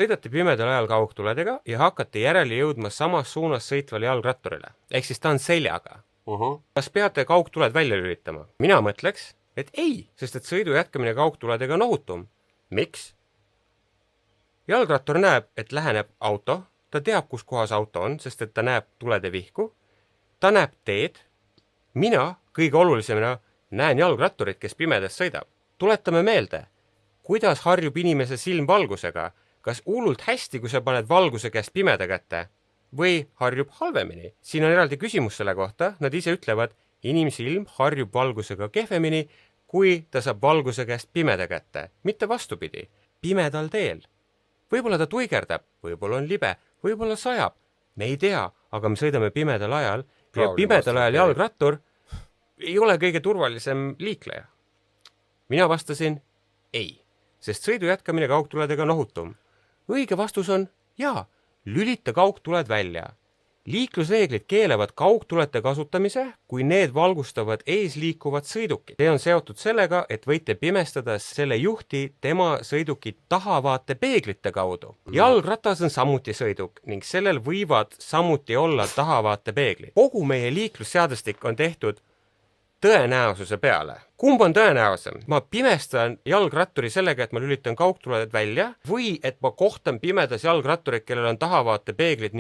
Sõidate pimedal ajal kaugtuledega ja hakkate järele jõudma samas suunas sõitvale jalgratturile. Ehk siis ta on seljaga. Kas peate kaugtuled välja lülitama? Mina mõtleks, et ei, sest et sõidu jätkamine kaugtuledega on ohutum. Miks? Jalgrattur näeb, et läheneb auto, ta teab, kus kohas auto on, sest et ta näeb tulede vihku, ta näeb teed. Mina, kõige olulisemina, näen jalgratturit, kes pimedas sõidab. Tuletame meelde, kuidas harjub inimese silm valgusega, kas hullult hästi, kui sa paned valguse käest pimeda kätte, või harjub halvemini. Siin on eraldi küsimus selle kohta, nad ise ütlevad, inimsilm harjub valgusega kehvemini, kui ta saab valguse käest pimeda kätte, mitte vastupidi, pimedal teel. Võib-olla ta tuigerdab, võib-olla on libe, võib-olla sajab, me ei tea, aga me sõidame pimedal ajal ja pimedal ajal jalgrattur ei ole kõige turvalisem liikleja. Mina vastasin ei, sest sõidu jätkamine kaugtuledega on ohutum. Õige vastus on jaa, lülita kaugtuled välja. Liiklusreeglid keelevad kaugtulete kasutamise, kui need valgustavad ees liikuvat sõidukit. See on seotud sellega, et võite pimestada selle juhti tema sõidukit tahavaate peeglite kaudu. Jalgratas on samuti sõiduk ning sellel võivad samuti olla tahavaate peeglid. Kogu meie liiklusseadustik on tehtud tõenäosuse peale. Kumb on tõenäosem? Ma pimestan jalgratturi sellega, et ma lülitan kaugtuled välja või et ma kohtan pimedas jalgratturit, kellel on tahavaate peeglid